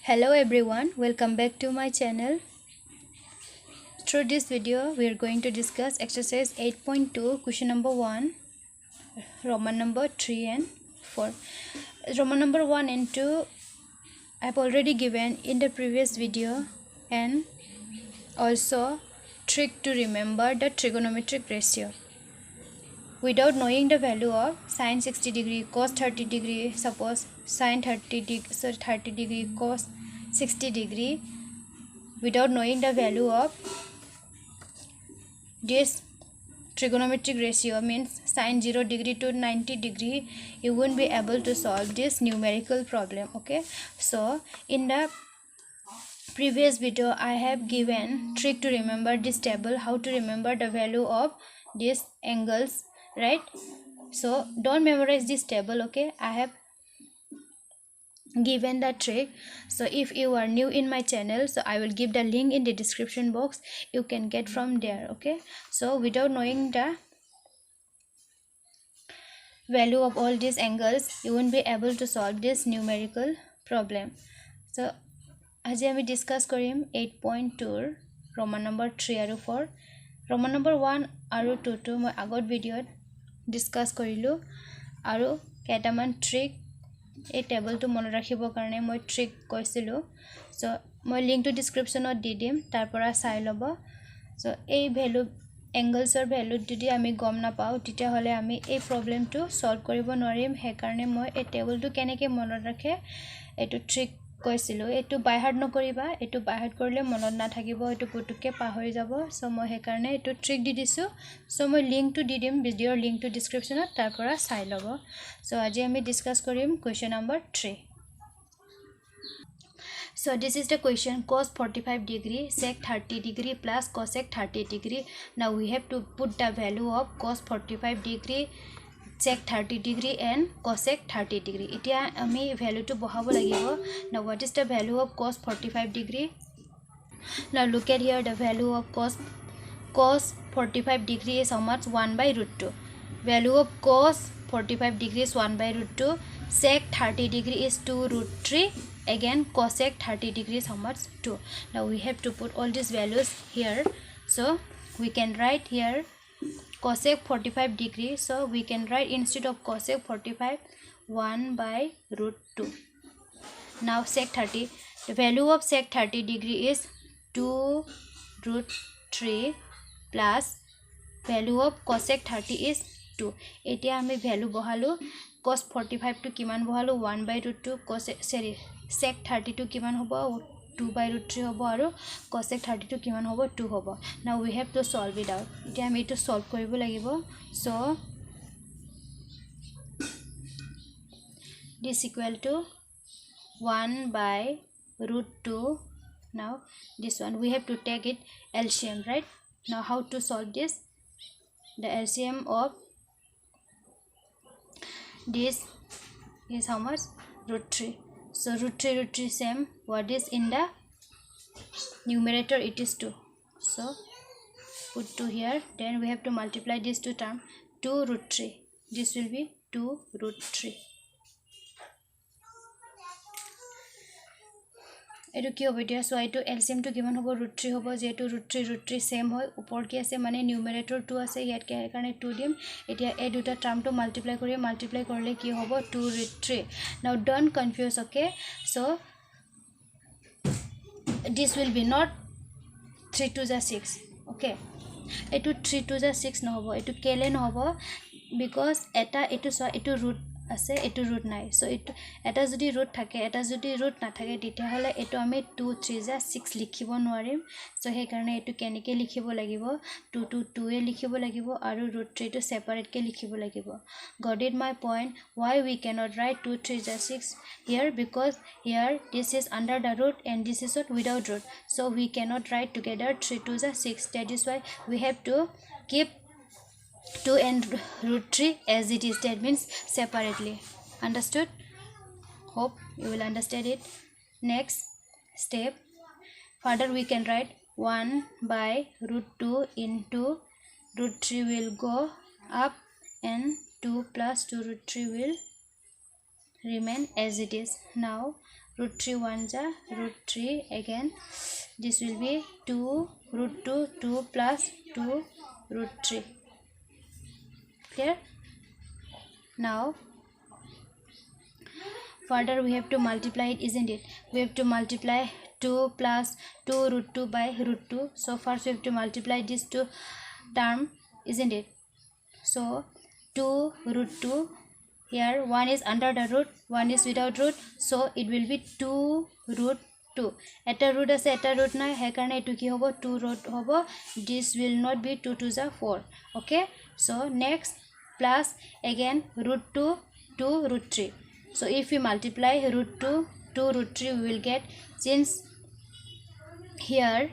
Hello everyone, welcome back to my channel. Through this video, we are going to discuss exercise 8.2, question number 1, Roman number 3 and 4. Roman number 1 and 2 I have already given in the previous video, and also trick to remember the trigonometric ratio. Without knowing the value of sine 60 degree, cos 30 degree, suppose sine 30 degree, cos 60 degree, without knowing the value of this trigonometric ratio, means sine 0 degree to 90 degree, you won't be able to solve this numerical problem. Okay, so in the previous video I have given trick to remember this table, how to remember the value of these angles, right? So don't memorize this table. Okay, I have given the trick. So if you are new in my channel, so I will give the link in the description box, you can get from there. Okay, so without knowing the value of all these angles, you won't be able to solve this numerical problem. So আজি আমি discuss কৰিম 8.2 Roman number 3 আৰু 4. Roman number 1 আৰু 2 টো মই আগত ভিডিঅ'ত discuss কৰিলো, আৰু কেইটামান ট্ৰিক এই টেবলটো মনত ৰাখিবৰ কাৰণে মই ট্ৰিক কৈছিলো। সো মই লিংকটো ডেসক্ৰিপচনত দি দিম, তাৰ পৰা চাই ল'ব। সো এই ভ্যালু এংগলছৰ ভ্যালু যদি আমি গম নাপাও, তেতিয়া হলে আমি এই প্ৰবলেমটো সলভ কৰিব নোৱাৰিম। সেই কাৰণে মই এই টেবলটো কেনেকৈ মনত ৰাখে এইটো ট্ৰিক কৈছিলো। এটো বাই হাৰ্ট নকৰিবা, এটো বাই হাৰ্ট কৰিলে মনত নাথাকিব, এটো পুতুককে পাহৰি যাব। সো মই সেই কাৰণে এটো ট্ৰিক দি দিছো। সো মই লিংকটো দি দিম, ভিডিঅ'ৰ লিংকটো ডেসক্ৰিপচনত, তাৰ পৰা চাই ল'ব। সো আজি আমি discuss Karim question number 3. So this is the question: cos 45 degree sec 30 degree plus cosec 30 degree. Now we have to put the value of cos 45 degree, sec 30 degree and cosec 30 degree. Itia ami value to bohabo lagibo. Now what is the value of cos 45 degree? Now look at here, the value of cos 45 degree is how much? 1 by root 2. Value of cos 45 degree is 1 by root 2. Sec 30 degree is 2 root 3. Again cosec 30 degree is how much? 2. Now we have to put all these values here. So we can write here cosec 45 degree. So we can write, instead of cosec 45, 1 by root 2. Now sec 30, the value of sec 30 degree is 2 root 3 plus value of cosec 30 is 2. Etia ami value bohalu, cos 45 to kiman bohalu 1 by root 2, sec 30 to kiman hobo 2 by root 3 hobo, aru cosec 30 to kiman hobo 2 hobo. Now we have to solve it out. Etia ami to solve koribo lagibo. So this equal to 1 by root 2. Now this one we have to take it LCM, right? Now how to solve this? The LCM of this is how much? Root 3. So root 3 same. What is in the numerator? It is 2. So put 2 here. Then we have to multiply these two terms. 2 root 3. This will be 2 root 3. এটো কি হবে দিয়া? So এটো LCM two কিমান হ'ব? root 3 হ'ব। যেটো root 3 same হয়, উপৰ কি আছে মানে নিউমাৰেটৰ 2 আছে, ইয়াত কে কাৰণে 2 দিম। এতিয়া এই দুটা টাৰ্মটো মাল্টিপ্লাই কৰিলে কি হ'ব? 2 root 3. Now don't confuse, okay? So this will be not 3 to the 6, okay? এটো 3 to the 6 নহব, এটো কেলে নহব? because এটা এটো সো এটো root আছে, এটো root নাই। সো এটো এটা যদি root থাকে, এটা যদি root না থাকে, তেতিয়া হলে এটো আমি 2 3 যা 6 লিখিব নোৱাৰিম। সো সেই কাৰণে এটো কেনেকৈ লিখিব লাগিব? 2 to 2 এ লিখিব লাগিব, আৰু root 3 টো সেপাৰেট কে লিখিব লাগিব। Got it my point? Why we cannot write 2 3 যা 6 here? Because here this is under the root and this is what without root, so we cannot write together 3 2 যা 6. That is why we have to keep 2 and root 3 as it is. That means separately. Understood? Hope you will understand it. Next step, further we can write 1 by root 2 into root 3 will go up, and 2 plus 2 root 3 will remain as it is. Now root 3 1 ja root 3 again this will be 2 root 2 2 plus 2 root 3. Clear? Now further we have to multiply it, isn't it? We have to multiply 2 plus 2 root 2 by root 2. So first we have to multiply these two term, isn't it? So 2 root 2, here one is under the root, one is without root, so it will be 2 root 2. Eta root ase eta root nai, he karone etu ki hobo 2 root hobo. This will not be 2 2 ja 4. Okay, so next plus again root 2 2 root 3. So if we multiply root 2 2 root 3 we will get, since here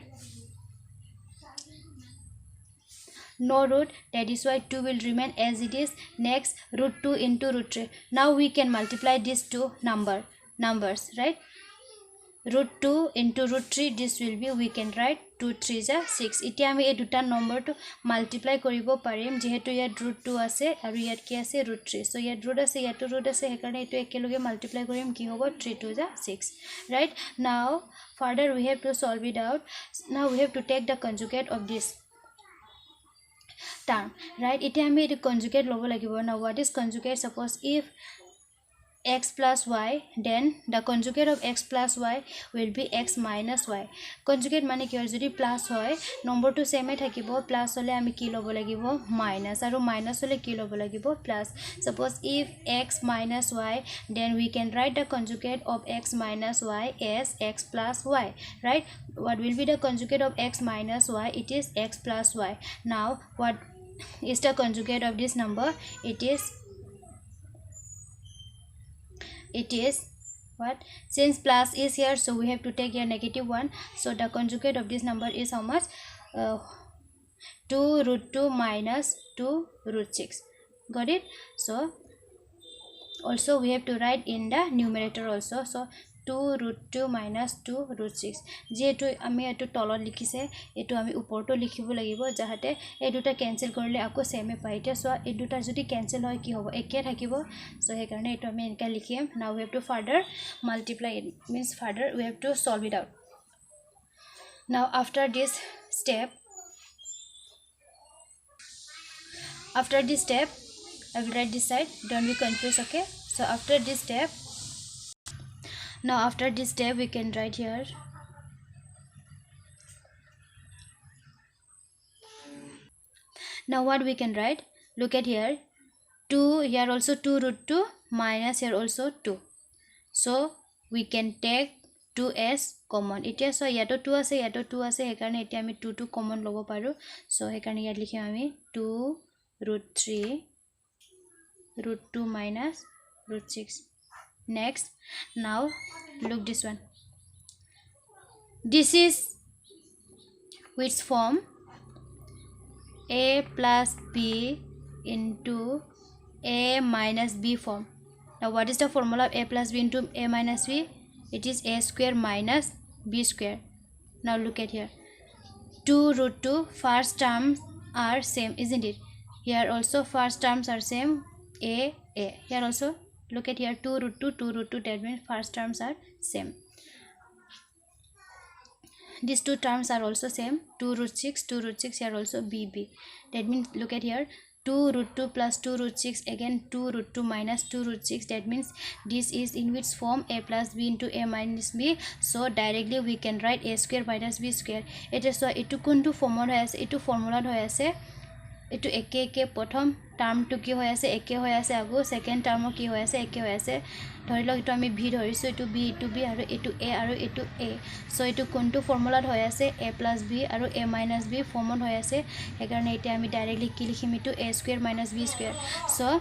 no root, that is why 2 will remain as it is. Next root 2 into root 3. Now we can multiply these two numbers, right? Root 2 into root 3, this will be, we can write 2 3 ja 6. Itia ami ei duta number to multiply koribo parim jehetu yat root 2 ase aru yat ki ase root 3. So yat root ase yat root ase, he karone etu ekeloge multiply korim, ki hobo 3 2 ja 6, right? Now further we have to solve it out. Now we have to take the conjugate of this term, right? Itia ami etu conjugate lobo lagibo. Now what is conjugate? Suppose if x plus y, then the conjugate of x plus y will be x minus y. Conjugate mane ki jodi plus hoy, number to same thakibo, plus hole ami ki lobo lagibo minus, aru minus hole ki lobo lagibo plus. Suppose if x minus y, then we can write the conjugate of x minus y as x plus y, right? What will be the conjugate of x minus y? It is x plus y. Now what is the conjugate of this number? It is what? Since plus is here, so we have to take here negative 1. So the conjugate of this number is how much? 2 root 2 minus 2 root 6. Got it? So also we have to write in the numerator also. So 2 root 2 minus 2 root 6. যেহেতু আমি এটো তলত লিখিছে, এটো আমি উপৰটো লিখিব লাগিব, যাহাতে এই দুটা ক্যান্সেল কৰিলে আকৌ সেমে পাইতে। সো এই দুটা যদি ক্যান্সেল হয় কি হ'ব? একে থাকিব। সো সেই কাৰণে এটো আমি এনেকা লিখিম। Now we have to further multiply it, means further we have to solve it out. Now after this step I will write this side, don't be confused, okay? So after this step, now after this step we can write here now what we can write, look at here, 2 here also 2 root 2 minus here also 2. So we can take 2 as common. Itia so yato 2 ase he karone itia ami 2 common lobo paru. So he karone yat likhim ami 2 root 3 root 2 minus root 6. Next, now look this one. This is which form? A plus b into a minus b form. Now what is the formula of a plus b into a minus b? It is a square minus b square. Now look at here, 2 root 2 first terms are same, isn't it? Here also first terms are same, a here also. Look at here, 2 root 2 2 root 2, that means first terms are same. These two terms are also same, 2 root 6 2 root 6, here also bb. That means look at here, 2 root 2 plus 2 root 6, again 2 root 2 minus 2 root 6. That means this is in which form? A plus b into a minus b. So directly we can write a square minus b square. It is so etu kuntu formula hoy ase, etu formula hoy ase, etu eke prothom term to ki hoy ase eke hoy ase, ago second term ki hoy ase eke hoy ase. Dhori lok etu ami b dhorisu, etu b aru etu a aru etu a. So etu kuntu formula hoy ase a plus b aru a minus b form hoy ase, he karone eta ami directly ki likhim etu a square minus b square. So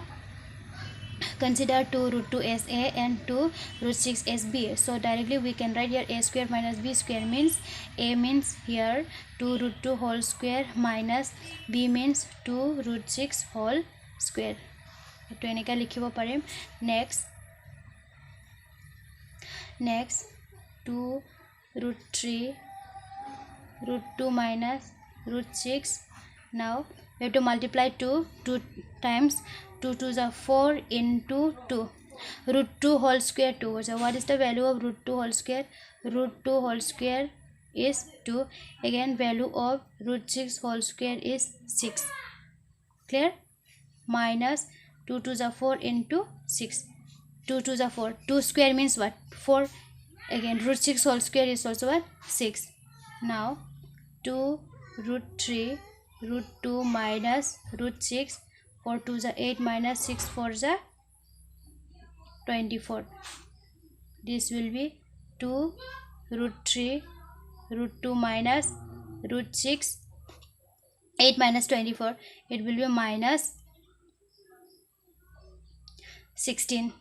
consider 2 root 2 as a and 2 root 6 as b. So directly we can write here a square minus b square, means a means here 2 root 2 whole square minus b means 2 root 6 whole square. Eto enika likhibo parim. Next 2 root 3 root 2 minus root 6. Now we have to multiply 2 times, 2 2s are 4 into 2. root 2 whole square 2 so what is the value of root 2 whole square? Root 2 whole square is 2. Again value of root 6 whole square is 6. Clear? Minus 2 to the 4 into 6. 2 to the 4. 2 square means what? 4. Again root 6 whole square is also what? 6. Now 2 root 3 root 2 minus root 6. 4 to the 8 minus 6 for the 24. This will be 2 root 3 root 2 minus root 6. 8 minus 24. It will be minus 16.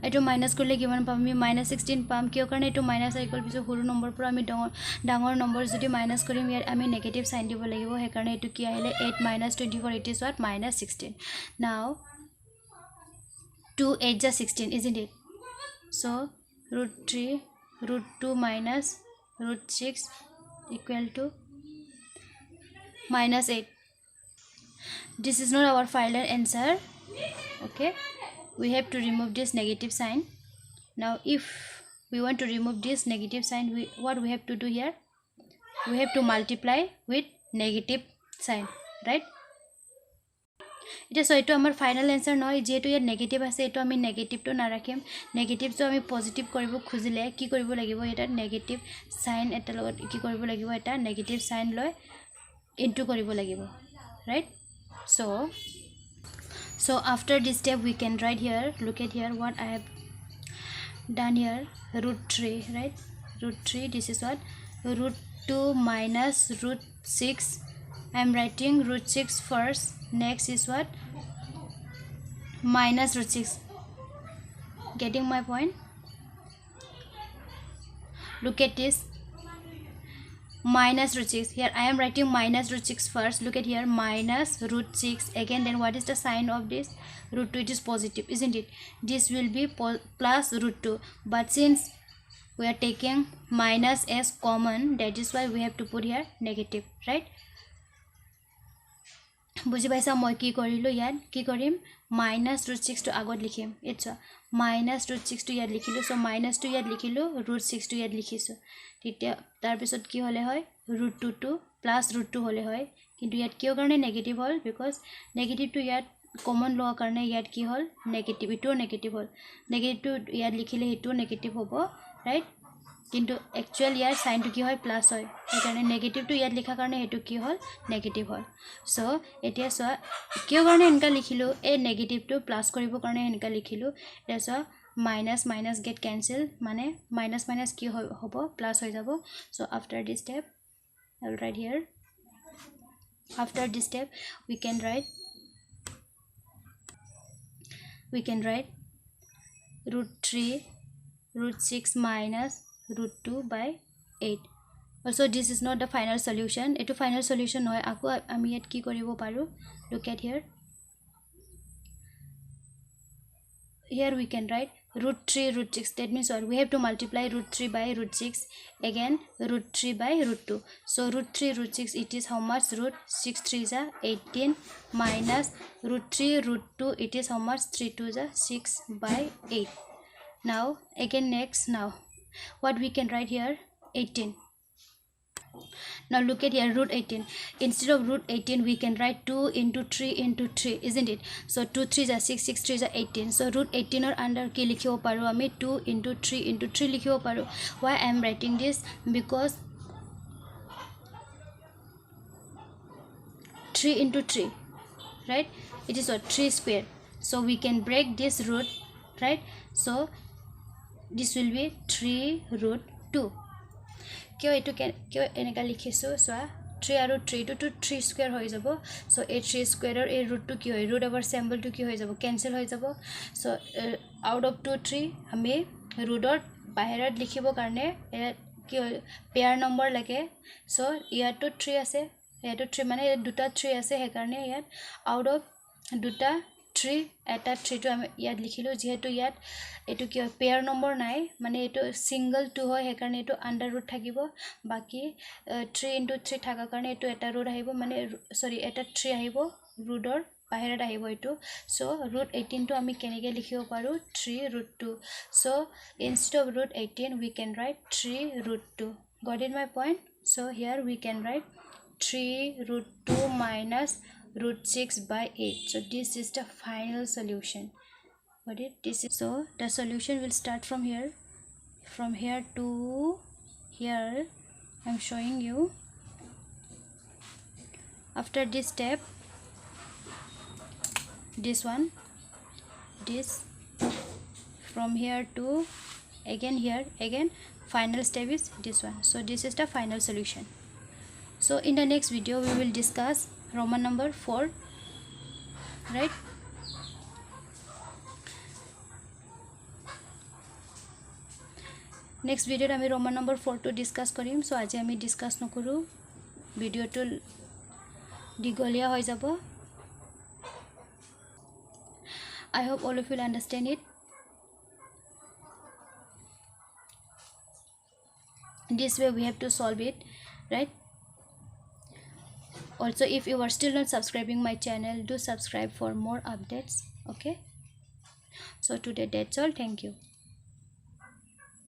एटो minus करले किमान palm मी minus 16 palm किय कारण एटो minus आइकल पिसो हुरु number पर आमी डांगर number जदि minus करिम यार आमी नेगेटिव साइन दिबो लागिबो हे कारण एटो कि आइले 8 minus 24 it is what? Minus 16. Now 2 8 जा 16 isn't it? So root 3 root 2 minus root 6 equal to minus 8. This is not our final answer. Okay, we have to remove this negative sign. Now if we want to remove this negative sign, what we have to do here? We have to multiply with negative sign, right? It is so it our final answer no jeto here negative ase eto ami negative to na rakhem negative to ami positive koribo khujile ki koribo lagibo eta negative sign eta logot ki koribo lagibo eta negative sign loi into koribo lagibo, right? So after this step we can write here, look at here what I have done here. Root 3, right? Root 3, this is what? Root 2 minus root 6. I am writing root 6 first. Next is what? Minus root 6. Getting my point? Look at this. Minus root 6. Here I am writing minus root 6 first. Look at here, minus root 6. Again, then what is the sign of this? Root 2, it is positive, isn't it? This will be plus root 2. But since we are taking minus as common, that is why we have to put here negative, right? বুজি পাইছা মই কি কৰিলো ইয়াত কি কৰিম minus root 6 to আগত লিখিম it's minus root 6 to ইয়াত লিখিলো so minus to ইয়াত লিখিলো root 6 to ইয়াত লিখিছো তেতিয়া তাৰ পিছত কি হলে হয় root 2 to plus root 2 হলে হয় কিন্তু ইয়াত কিয় কাৰণে নেগেটিভ হল because নেগেটিভ to ইয়াত কমন ল কাৰণে ইয়াত কি হল নেগেটিভ ইটো নেগেটিভ হল নেগেটিভ to ইয়াত লিখিলে ইটো নেগেটিভ হ'ব ৰাইট কিন্তু একচুয়াল ইয়াৰ সাইন টু কি হয় প্লাস হয় সেইকাৰণে নেগেটিভ টু ইয়াত লিখা কাৰণে হেতু কি হল নেগেটিভ হল সো এতিয়া সো কিয় কাৰণে এনেকা লিখিলো এ নেগেটিভ টু প্লাস কৰিব কাৰণে এনেকা লিখিলো এতিয়া so minus minus get cancel মানে মাইনাস মাইনাস কি হ'ব প্লাস হৈ যাব so after this step I will write here after this step we can write root 3 root 6 minus root 2 by 8 also this is not the final solution eto final solution hoy ako ami yet ki koribo paru look at here we can write root 3 root 6 that means what we have to multiply root 3 by root 6 again root 3 by root 2 so root 3 root 6 it is how much root 6 3 is 18 minus root 3 root 2 it is how much 3 2 is 6 by 8 now again next now what we can write here 18 now look at here root 18 instead of root 18 we can write 2 into 3 into 3 isn't it so 2 3 is 6 6 3 is 18 so root 18 or under ki likhibo paru ami 2 into 3 likhibo paru why I am writing this because 3 into 3 right it is what 3 square so we can break this root right so this will be 3 root 2 kyo etu kyo eneka likhisu so 3 aru 3 to 3 square hoy jabo so a 3 square or a root 2 ki hoy root over symbol to ki hoy jabo cancel hoy jabo so out of 2 3 ame root or bahirat likhibo karne ki pair number lage so here to 3 ase here to 3 mane duta 3 ase he karne here out of duta 3 eta 3 to আমি ইয়াত লিখিলো যেহেতু ইয়াত এটো কি pair number নাই মানে এটো সিঙ্গল 2 হয় হে কাৰণে এটো আন্ডার রুট থাকিব বাকি 3 into 3 থাকা কাৰণে এটো এটা রুট আহিব মানে সরি এটা 3 আহিব রুটৰ বাহিৰত আহিব এইটো সো √18 টো আমি কেনেকৈ লিখিব পাৰো 3√2 so instead of √18 we can write 3√2 got it my point so here we can write 3√2 minus √6/8 so this is the final solution got it this is so the solution will start from here to here I'm showing you after this step this one this from here to again here again final step is this one so this is the final solution so in the next video we will discuss Roman number 4 right next video আমি Roman number 4 to discuss Karim so আজি আমি discuss নকৰো video to দীঘলীয়া হৈ যাব I hope all of you will understand it this way we have to solve it right also if you are still not subscribing my channel do subscribe for more updates okay so today that's all thank you